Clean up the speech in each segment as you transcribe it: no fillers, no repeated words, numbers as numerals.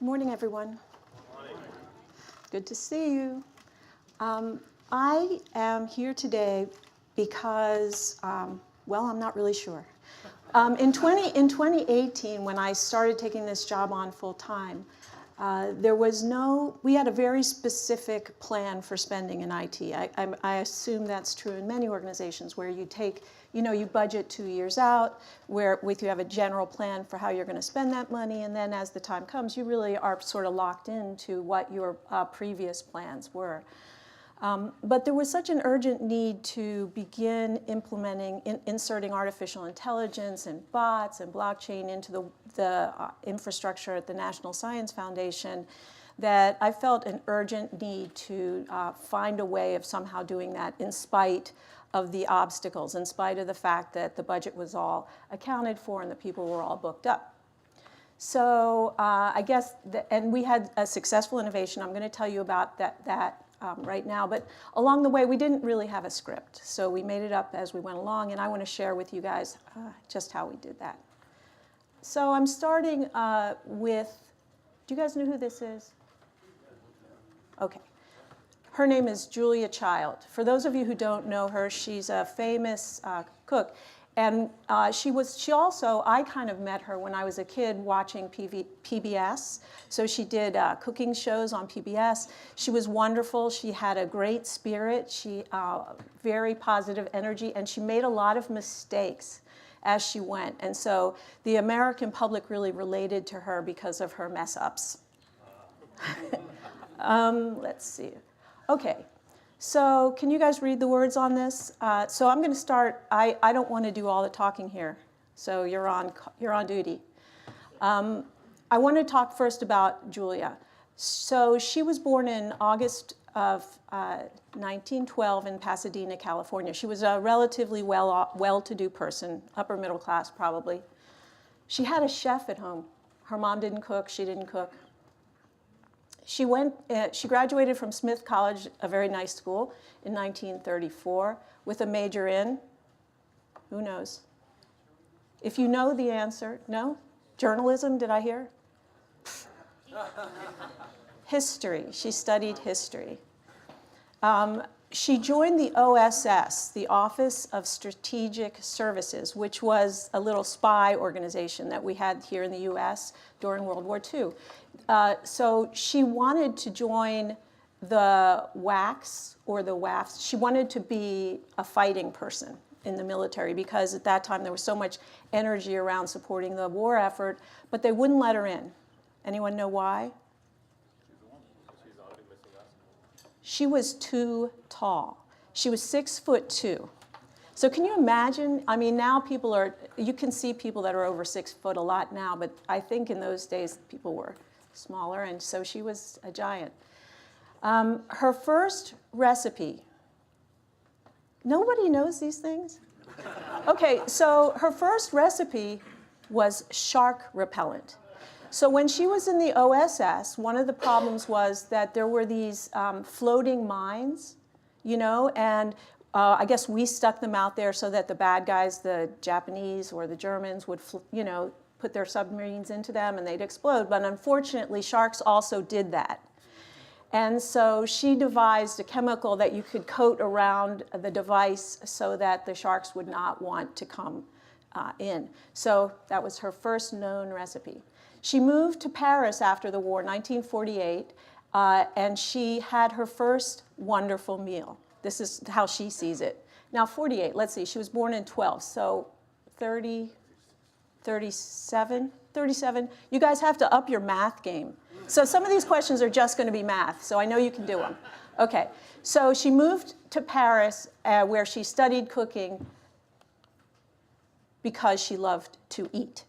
Morning, everyone. Morning. Good to see you. I am here today because, well, I'm not really sure. In 2018, when I started taking this job on full time, we had a very specific plan for spending in IT. I assume that's true in many organizations where you take, you budget 2 years out, where you have a general plan for how you're going to spend that money, and then as the time comes, you really are sort of locked into what your previous plans were. But there was such an urgent need to begin implementing, inserting artificial intelligence and bots and blockchain into the infrastructure at the National Science Foundation that I felt an urgent need to find a way of somehow doing that in spite of the obstacles, in spite of the fact that the budget was all accounted for and the people were all booked up. So I guess, and we had a successful innovation. I'm going to tell you about that right now, but along the way we didn't really have a script, so we made it up as we went along, and I want to share with you guys just how we did that. So I'm starting with, do you guys know who this is? Okay. Her name is Julia Child. For those of you who don't know her, she's a famous cook. And I kind of met her when I was a kid watching PBS. So she did cooking shows on PBS. She was wonderful. She had a great spirit. She very positive energy, and she made a lot of mistakes as she went. And so the American public really related to her because of her mess ups. Let's see. Okay. So can you guys read the words on this? So I'm going to start. I don't want to do all the talking here, so you're on duty. I want to talk first about Julia. So she was born in August of 1912 in Pasadena, California. She was a relatively well-to-do person, upper middle class probably. She had a chef at home. Her mom didn't cook. She didn't cook. She graduated from Smith College, a very nice school, in 1934 with a major in, who knows? If you know the answer, no? Journalism, did I hear? History. She studied history. She joined the OSS, the Office of Strategic Services, which was a little spy organization that we had here in the US during World War II. So she wanted to join the WACs or the WAFs. She wanted to be a fighting person in the military because at that time there was so much energy around supporting the war effort, but they wouldn't let her in. Anyone know why? She was too tall. She was 6'2". So can you imagine? I mean, now you can see people that are over 6 foot a lot now, but I think in those days people were smaller, and so she was a giant. Her first recipe, nobody knows these things? Okay, so her first recipe was shark repellent. So when she was in the OSS, one of the problems was that there were these floating mines, and I guess we stuck them out there so that the bad guys, the Japanese or the Germans, would, put their submarines into them and they'd explode. But unfortunately, sharks also did that. And so she devised a chemical that you could coat around the device so that the sharks would not want to come in. So that was her first known recipe. She moved to Paris after the war, 1948, and she had her first wonderful meal. This is how she sees it. Now, 48, let's see, she was born in 12, so 37. You guys have to up your math game. So some of these questions are just going to be math, so I know you can do them. Okay, so she moved to Paris where she studied cooking because she loved to eat.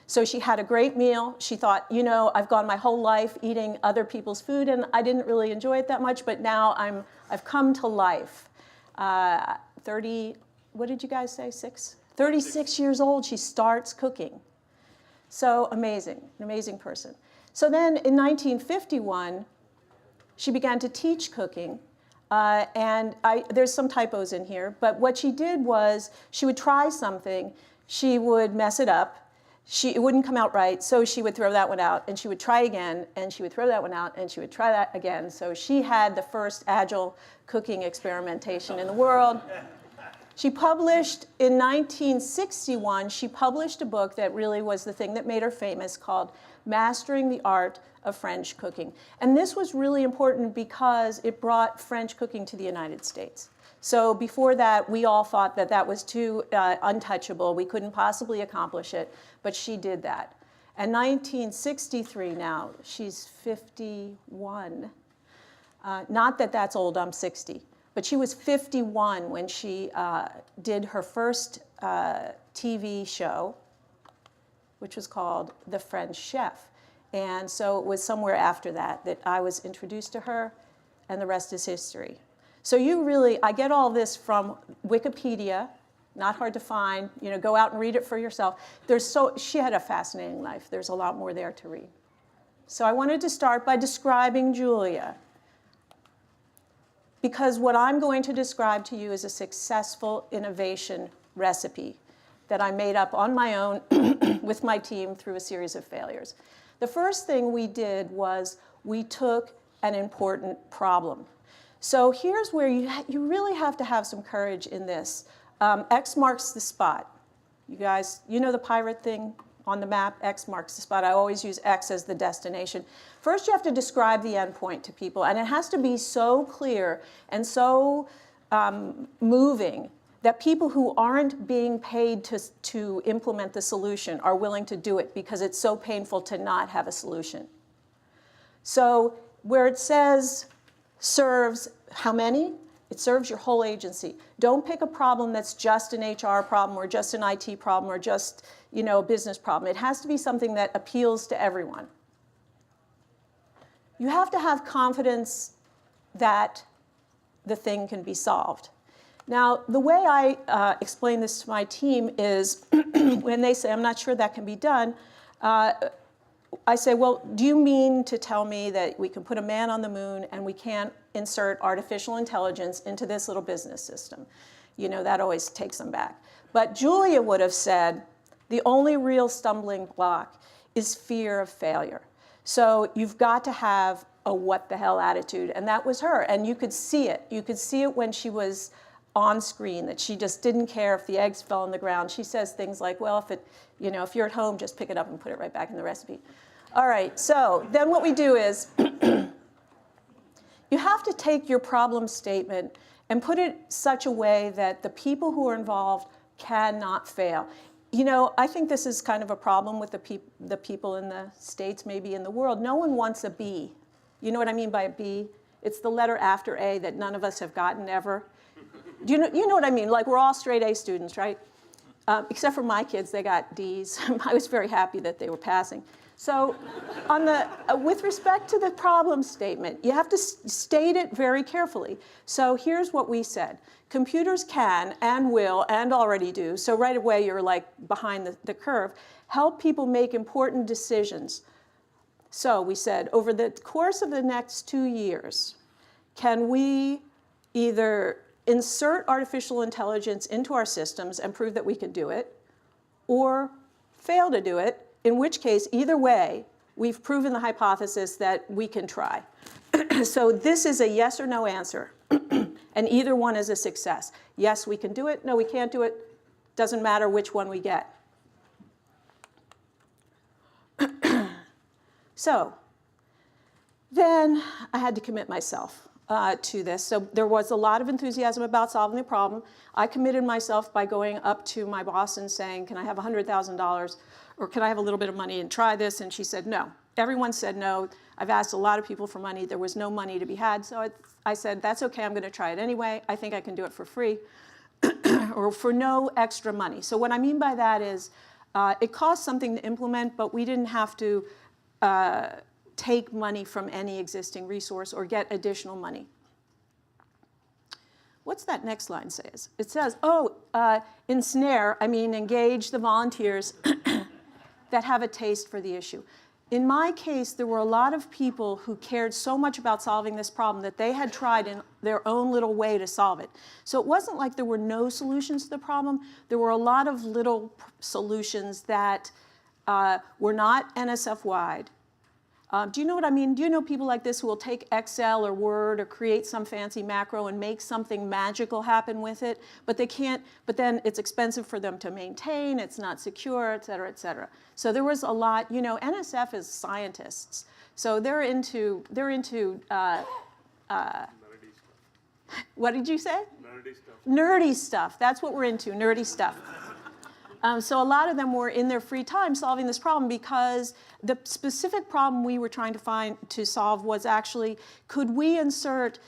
So she had a great meal. She thought, I've gone my whole life eating other people's food, and I didn't really enjoy it that much, but now I've come to life. 30, what did you guys say, 36 years old, she starts cooking. So amazing, an amazing person. So then in 1951, she began to teach cooking. There's some typos in here, but what she did was she would try something, she would mess it up, it wouldn't come out right, so she would throw that one out, and she would try again, and she would throw that one out, and she would try that again. So she had the first agile cooking experimentation in the world. She published, in 1961, she published a book that really was the thing that made her famous called Mastering the Art of French Cooking. And this was really important because it brought French cooking to the United States. So before that, we all thought that that was too untouchable. We couldn't possibly accomplish it, but she did that. And 1963 now, she's 51. Not that that's old, I'm 60. But she was 51 when she did her first TV show, which was called The French Chef. And so it was somewhere after that that I was introduced to her, and the rest is history. So you really, I get all this from Wikipedia, not hard to find. You know, go out and read it for yourself. She had a fascinating life. There's a lot more there to read. So I wanted to start by describing Julia, because what I'm going to describe to you is a successful innovation recipe that I made up on my own with my team through a series of failures. The first thing we did was we took an important problem. So here's where you really have to have some courage in this. X marks the spot. You guys, you know the pirate thing on the map? X marks the spot. I always use X as the destination. First, you have to describe the endpoint to people, and it has to be so clear and so moving that people who aren't being paid to implement the solution are willing to do it because it's so painful to not have a solution. So where it says serves how many? It serves your whole agency. Don't pick a problem that's just an HR problem or just an IT problem or just, you know, a business problem. It has to be something that appeals to everyone. You have to have confidence that the thing can be solved. Now, the way I explain this to my team is when they say, I'm not sure that can be done, I say, well, do you mean to tell me that we can put a man on the moon and we can't insert artificial intelligence into this little business system? You know, that always takes them back. But Julia would have said, the only real stumbling block is fear of failure. So you've got to have a what the hell attitude, and that was her. And you could see it. You could see it when she was on screen, that she just didn't care if the eggs fell on the ground. She says things like, well, if you're at home, just pick it up and put it right back in the recipe. All right, so then what we do is you have to take your problem statement and put it such a way that the people who are involved cannot fail. You know, I think this is kind of a problem with the people in the States, maybe in the world. No one wants a B. You know what I mean by a B? It's the letter after A that none of us have gotten ever. Do you know what I mean? Like, we're all straight A students, right? Except for my kids, they got Ds. I was very happy that they were passing. So with respect to the problem statement, you have to state it very carefully. So here's what we said. Computers can and will and already do, so right away you're like behind the curve, help people make important decisions. So we said, over the course of the next 2 years, can we either insert artificial intelligence into our systems and prove that we can do it, or fail to do it, in which case, either way, we've proven the hypothesis that we can try. So this is a yes or no answer, and either one is a success. Yes, we can do it. No, we can't do it. Doesn't matter which one we get. So then I had to commit myself to this. So there was a lot of enthusiasm about solving the problem. I committed myself by going up to my boss and saying, can I have $100,000, or can I have a little bit of money and try this? And she said no. Everyone said no. I've asked a lot of people for money. There was no money to be had. So I said, that's OK. I'm going to try it anyway. I think I can do it for free or for no extra money. So what I mean by that is it cost something to implement, but we didn't have to take money from any existing resource or get additional money. What's that next line says? It says, ensnare, I mean engage the volunteers that have a taste for the issue. In my case, there were a lot of people who cared so much about solving this problem that they had tried in their own little way to solve it. So it wasn't like there were no solutions to the problem. There were a lot of little solutions that We're not NSF-wide. Do you know what I mean? Do you know people like this who will take Excel or Word or create some fancy macro and make something magical happen with it, but they can't, but then it's expensive for them to maintain, it's not secure, et cetera, et cetera. So there was a lot, you know, NSF is scientists. So they're into what did you say? Nerdy stuff. Nerdy stuff. That's what we're into, nerdy stuff. So a lot of them were in their free time solving this problem because the specific problem we were trying to solve was actually, could we insert,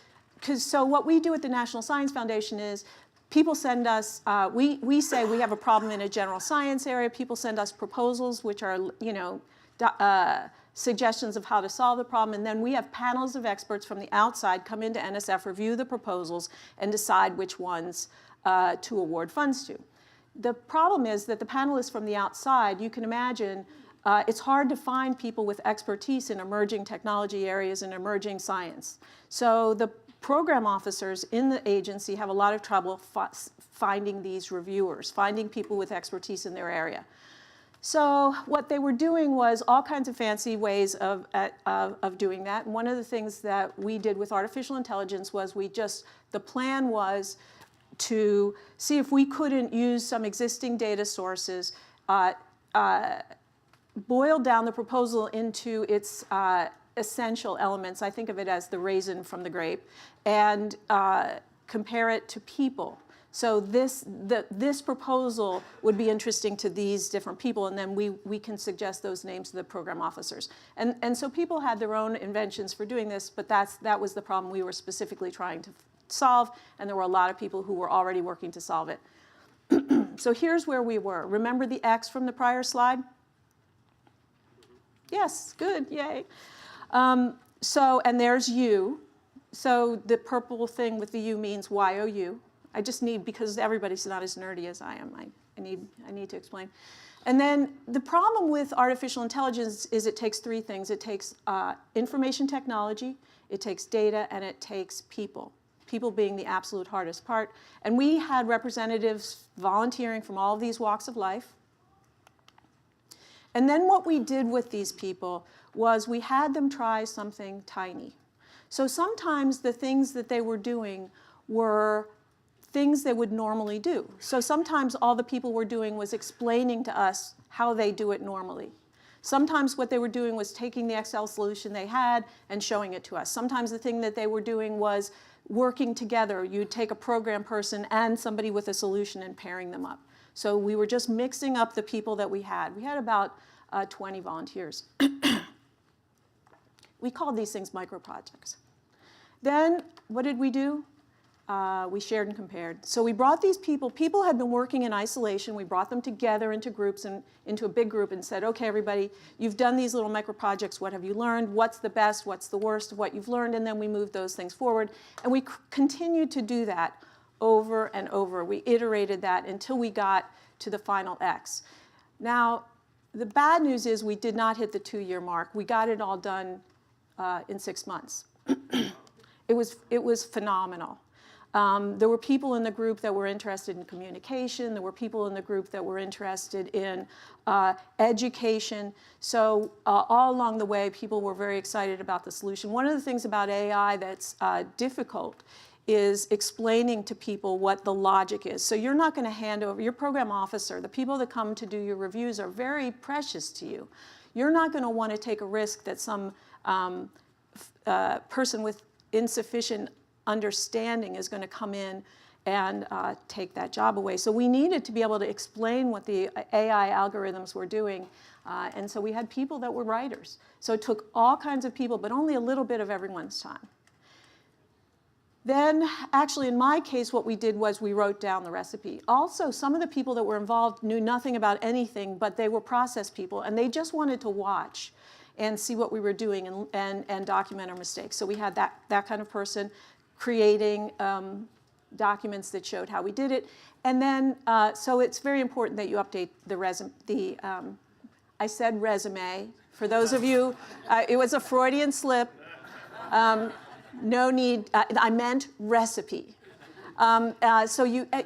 so what we do at the National Science Foundation is people send us, we say we have a problem in a general science area, people send us proposals which are, you know, suggestions of how to solve the problem, and then we have panels of experts from the outside come into NSF, review the proposals, and decide which ones to award funds to. The problem is that the panelists from the outside, you can imagine, it's hard to find people with expertise in emerging technology areas and emerging science. So the program officers in the agency have a lot of trouble finding these reviewers, finding people with expertise in their area. So what they were doing was all kinds of fancy ways of doing that. And one of the things that we did with artificial intelligence was the plan was to see if we couldn't use some existing data sources, boil down the proposal into its essential elements. I think of it as the raisin from the grape, and compare it to people. So this proposal would be interesting to these different people, and then we can suggest those names to the program officers. And so people had their own inventions for doing this, but that was the problem we were specifically trying to solve, and there were a lot of people who were already working to solve it. So here's where we were. Remember the X from the prior slide? Yes, good, yay. And there's U. So the purple thing with the U means YOU. I just need, because everybody's not as nerdy as I am, I need to explain. And then the problem with artificial intelligence is it takes three things. It takes information technology, it takes data, and it takes people. People being the absolute hardest part. And we had representatives volunteering from all of these walks of life. And then what we did with these people was we had them try something tiny. So sometimes the things that they were doing were things they would normally do. So sometimes all the people were doing was explaining to us how they do it normally. Sometimes what they were doing was taking the Excel solution they had and showing it to us. Sometimes the thing that they were doing was working together. You'd take a program person and somebody with a solution and pairing them up. So we were just mixing up the people that we had. We had about 20 volunteers. We called these things micro projects. Then what did we do? We shared and compared. So we brought these people. People had been working in isolation. We brought them together into groups and into a big group and said, okay, everybody, you've done these little micro projects. What have you learned? What's the best? What's the worst of what you've learned? And then we moved those things forward. And we continued to do that over and over. We iterated that until we got to the final X. Now, the bad news is we did not hit the 2-year mark. We got it all done in 6 months. It was phenomenal. There were people in the group that were interested in communication. There were people in the group that were interested in education. So all along the way, people were very excited about the solution. One of the things about AI that's difficult is explaining to people what the logic is. So you're not going to hand over, your program officer, the people that come to do your reviews are very precious to you. You're not going to want to take a risk that some person with insufficient understanding is going to come in and take that job away. So we needed to be able to explain what the AI algorithms were doing. And so we had people that were writers. So it took all kinds of people, but only a little bit of everyone's time. Then, actually, in my case, what we did was we wrote down the recipe. Also, some of the people that were involved knew nothing about anything, but they were process people, and they just wanted to watch and see what we were doing and document our mistakes. So we had that kind of person creating documents that showed how we did it. And then, so it's very important that you update the resume. I said resume. For those of you, it was a Freudian slip. No need, I meant recipe. So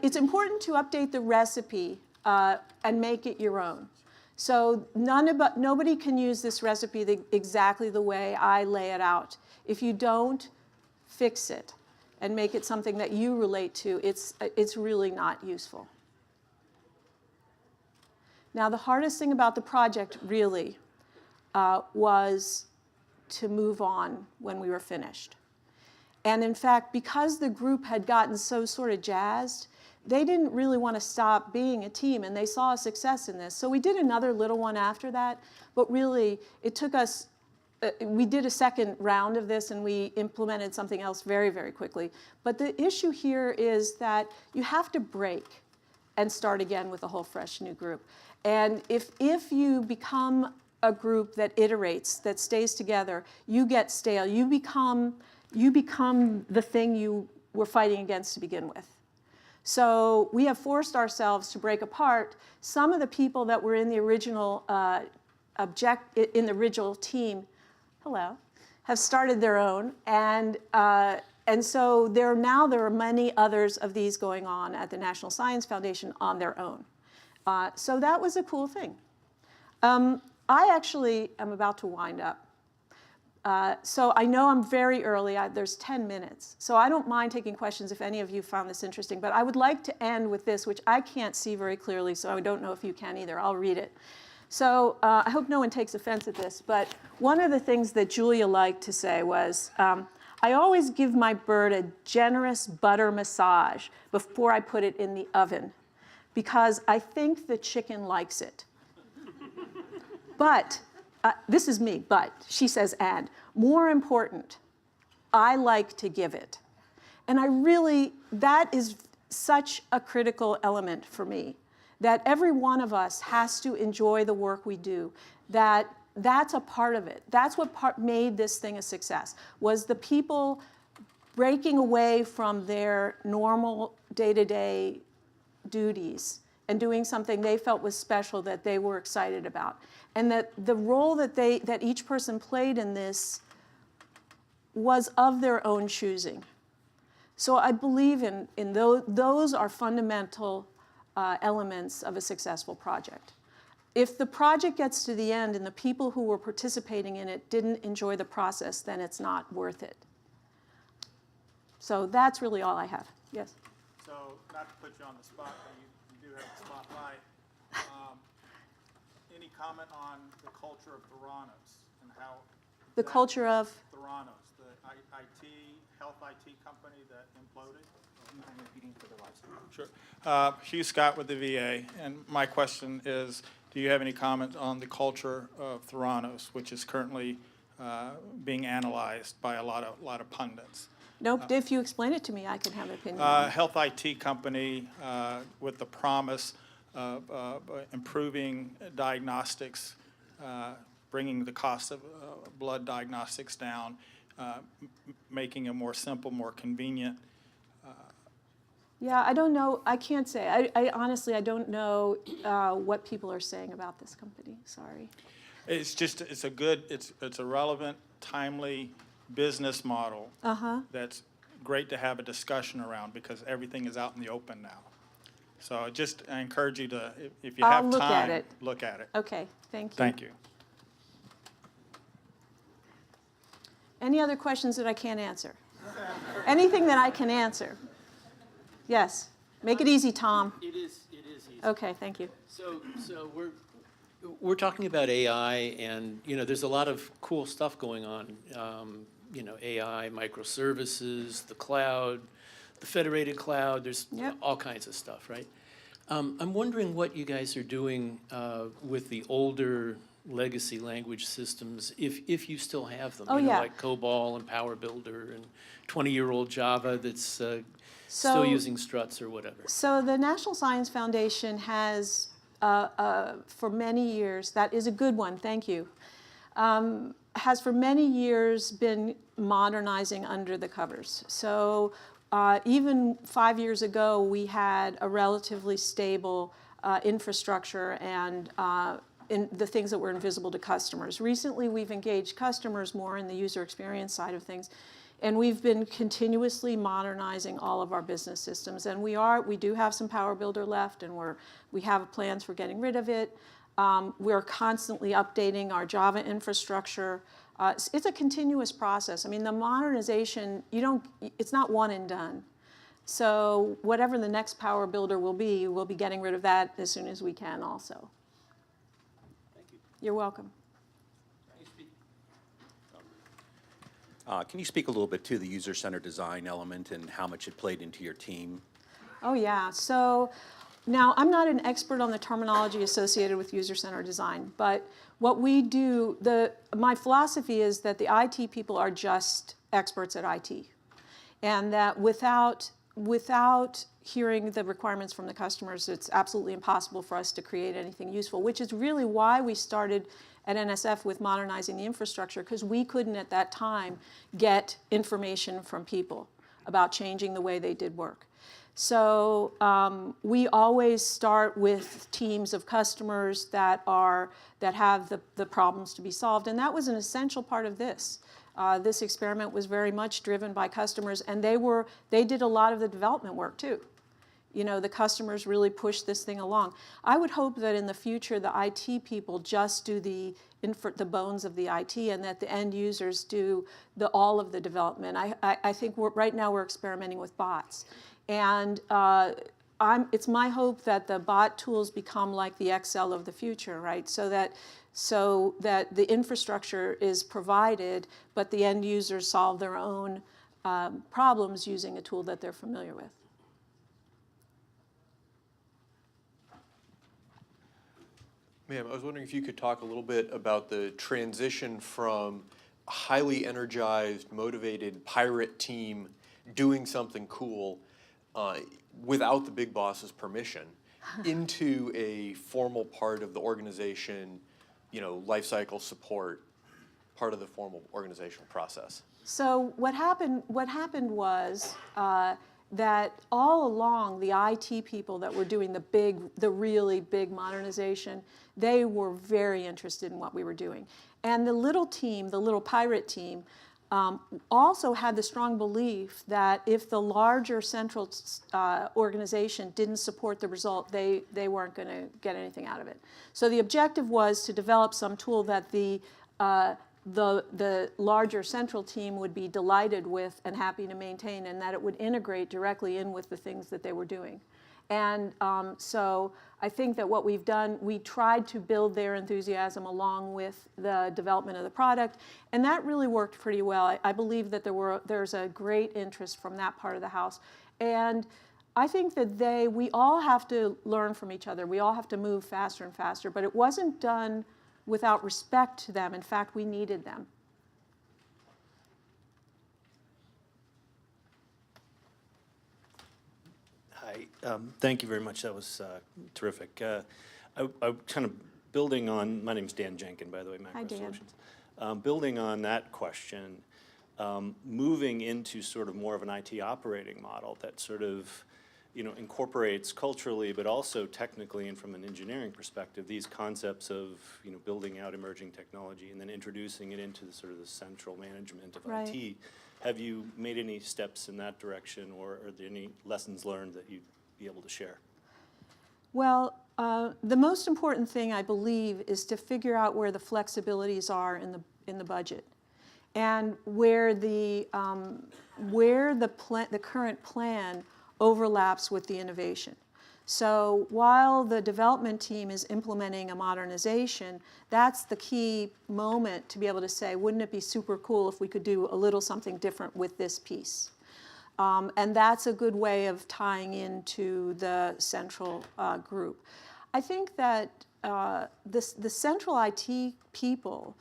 it's important to update the recipe and make it your own. So nobody can use this recipe exactly the way I lay it out. If you don't fix it and make it something that you relate to, it's really not useful. Now, the hardest thing about the project really was to move on when we were finished. And in fact, because the group had gotten so sort of jazzed, they didn't really want to stop being a team, and they saw a success in this. So we did another little one after that, but really it took us, we did a second round of this and we implemented something else very, very quickly. But the issue here is that you have to break and start again with a whole fresh new group. And if you become a group that iterates, that stays together, you get stale. You become the thing you were fighting against to begin with. So we have forced ourselves to break apart. Some of the people that were in the original team, have started their own, and so there are many others of these going on at the National Science Foundation on their own. So that was a cool thing. I actually am about to wind up. So I know I'm very early. There's 10 minutes. So I don't mind taking questions if any of you found this interesting. But I would like to end with this, which I can't see very clearly, so I don't know if you can either. I'll read it. So I hope no one takes offense at this. But one of the things that Julia liked to say was, I always give my bird a generous butter massage before I put it in the oven, because I think the chicken likes it. But this is me, but she says, and more important, I like to give it. And that is such a critical element for me, that every one of us has to enjoy the work we do, that's a part of it. That's what made this thing a success, was the people breaking away from their normal day-to-day duties and doing something they felt was special, that they were excited about. And that the role that each person played in this was of their own choosing. So I believe in those are fundamental elements of a successful project. If the project gets to the end and the people who were participating in it didn't enjoy the process, then it's not worth it. So that's really all I have. Yes? So not to put you on the spot, but you do have the spotlight. Any comment on the culture of Theranos and how The culture of? Theranos, the health IT company that imploded? I'm repeating for the live stream. Sure. Hugh Scott with the VA, and my question is, do you have any comment on the culture of Theranos, which is currently being analyzed by a lot of pundits? Nope. If you explain it to me, I can have an opinion on it. Health IT company with the promise of improving diagnostics, bringing the cost of blood diagnostics down, making it more simple, more convenient. Yeah, I don't know. I can't say. I honestly, I don't know what people are saying about this company. Sorry. It's a relevant, timely business model that's great to have a discussion around, because everything is out in the open now. So I encourage you to, if you have time, look at it. Okay, thank you. Thank you. Any other questions that I can't answer? Anything that I can answer? Yes. Make it easy, Tom. It is easy. Okay, thank you. So we're talking about AI, and there's a lot of cool stuff going on. AI, microservices, the cloud, the federated cloud. There's all kinds of stuff, right? I'm wondering what you guys are doing with the older legacy language systems, if you still have them. Like COBOL and Power Builder and 20-year-old Java that's still using struts or whatever. So the National Science Foundation has, for many years, that is a good one, thank you, has for many years been modernizing under the covers. So even 5 years ago, we had a relatively stable infrastructure and in the things that were invisible to customers. Recently, we've engaged customers more in the user experience side of things, and we've been continuously modernizing all of our business systems. And we do have some Power Builder left, and we have plans for getting rid of it. We're constantly updating our Java infrastructure. It's a continuous process. I mean, the modernization, it's not one and done. So whatever the next power builder will be, we'll be getting rid of that as soon as we can also. Thank you. You're welcome. Can you speak a little bit to the user-centered design element and how much it played into your team? Oh yeah, so now I'm not an expert on the terminology associated with user-centered design, but what we do, my philosophy is that the IT people are just experts at IT. And that without hearing the requirements from the customers, it's absolutely impossible for us to create anything useful, which is really why we started at NSF with modernizing the infrastructure, because we couldn't at that time get information from people about changing the way they did work. So we always start with teams of customers that have the problems to be solved, and that was an essential part of this. This experiment was very much driven by customers, and they did a lot of the development work too. You know, the customers really pushed this thing along. I would hope that in the future the IT people just do the bones of the IT, and that the end users do all of the development. I think right now we're experimenting with bots, and it's my hope that the bot tools become like the Excel of the future, right? So that the infrastructure is provided, but the end users solve their own problems using a tool that they're familiar with. Ma'am, I was wondering if you could talk a little bit about the transition from a highly energized, motivated pirate team doing something cool without the big boss's permission into a formal part of the organization, life cycle support, part of the formal organizational process. So what happened was that all along the IT people that were doing the really big modernization, they were very interested in what we were doing. And the little team, the little pirate team, also had the strong belief that if the larger central organization didn't support the result, they weren't going to get anything out of it. So the objective was to develop some tool that the larger central team would be delighted with and happy to maintain, and that it would integrate directly in with the things that they were doing. And so I think that what we've done, we tried to build their enthusiasm along with the development of the product, and that really worked pretty well. I believe that there's a great interest from that part of the house. And I think that we all have to learn from each other. We all have to move faster and faster, but it wasn't done without respect to them. In fact, we needed them. Hi, thank you very much. That was terrific. I kind of building on, my name's Dan Jenkin, by the way, Macro Hi, Dan. Solutions. Building on that question, moving into sort of more of an IT operating model that sort of, incorporates culturally, but also technically and from an engineering perspective, these concepts of, building out emerging technology and then introducing it into the sort of the central management of Right. IT. Have you made any steps in that direction, or are there any lessons learned that you'd be able to share? Well, the most important thing, I believe, is to figure out where the flexibilities are in the budget, and where the current plan overlaps with the innovation. So while the development team is implementing a modernization, that's the key moment to be able to say, wouldn't it be super cool if we could do a little something different with this piece? And that's a good way of tying into the central group. I think that the central IT people,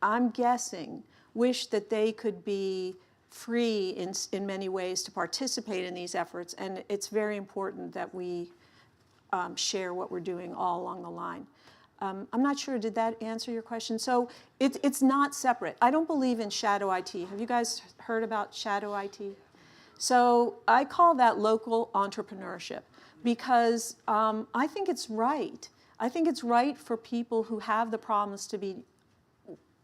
I'm guessing, wish that they could be free in many ways to participate in these efforts, and it's very important that we share what we're doing all along the line. I'm not sure, did that answer your question? So it's not separate. I don't believe in shadow IT. Have you guys heard about shadow IT? So I call that local entrepreneurship, because I think it's right. I think it's right for people who have the problems to be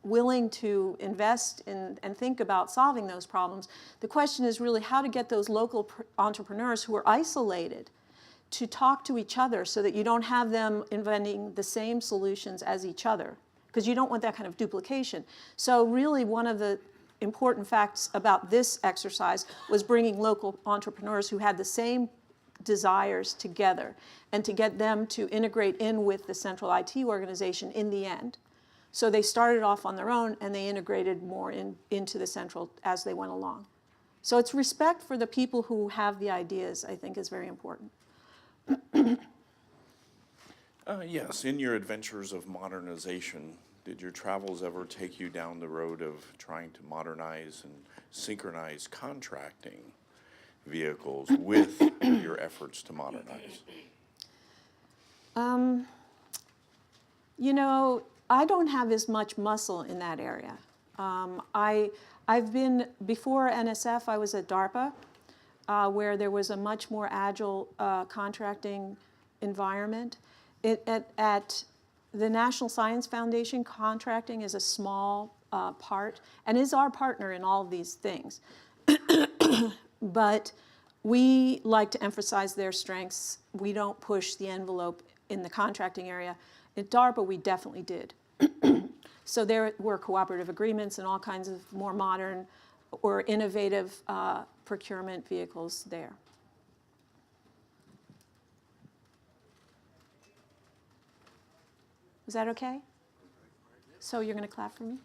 willing to invest in and think about solving those problems. The question is really how to get those local entrepreneurs who are isolated to talk to each other so that you don't have them inventing the same solutions as each other, because you don't want that kind of duplication. So really one of the important facts about this exercise was bringing local entrepreneurs who had the same desires together and to get them to integrate in with the central IT organization in the end. So they started off on their own and they integrated more into the central as they went along. So it's respect for the people who have the ideas, I think, is very important. Yes, in your adventures of modernization, did your travels ever take you down the road of trying to modernize and synchronize contracting vehicles with your efforts to modernize? You know, I don't have as much muscle in that area. I've been, before NSF, I was at DARPA, where there was a much more agile contracting environment. At the National Science Foundation, contracting is a small part and is our partner in all of these things. But we like to emphasize their strengths. We don't push the envelope in the contracting area. At DARPA, we definitely did. So there were cooperative agreements and all kinds of more modern or innovative procurement vehicles there. Was that okay? So you're going to clap for me?